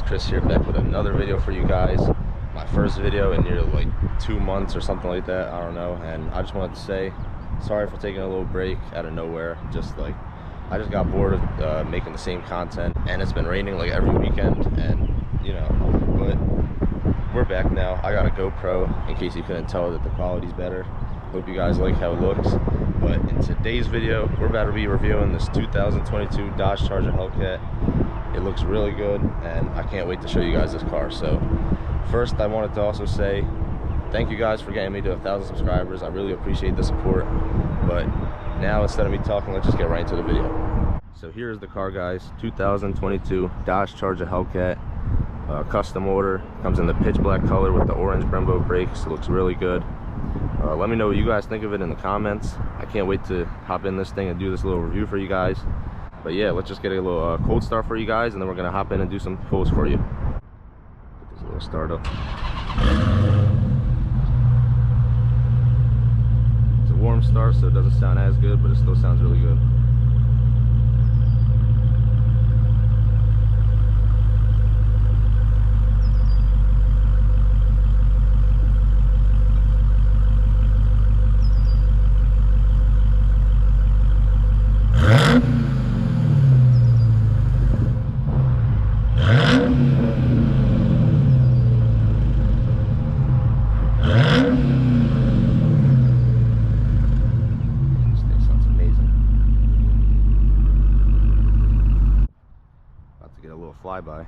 Chris here, back with another video for you guys. My first video in nearly like 2 months or something like that, I don't know. And I just wanted to say sorry for taking a little break out of nowhere. I just got bored of making the same content, and it's been raining like every weekend, and you know, but we're back now. I got a GoPro in case you couldn't tell that the quality's better. Hope you guys like how it looks. But in today's video, we're about to be reviewing this 2022 Dodge Charger Hellcat. It looks really good, and I can't wait to show you guys this car. So first, I wanted to also say thank you guys for getting me to 1,000 subscribers. I really appreciate the support. But now, instead of me talking, let's just get right into the video. So here's the car, guys. 2022 Dodge Charger Hellcat, custom order. Comes in the pitch black color with the orange Brembo brakes. It looks really good. Let me know what you guys think of it in the comments. I can't wait to hop in this thing and do this little review for you guys. But yeah, let's just get a little cold start for you guys, and then we're gonna hop in and do some pulls for you. Get this little start up. It's a warm start, so it doesn't sound as good, but it still sounds really good. Flyby.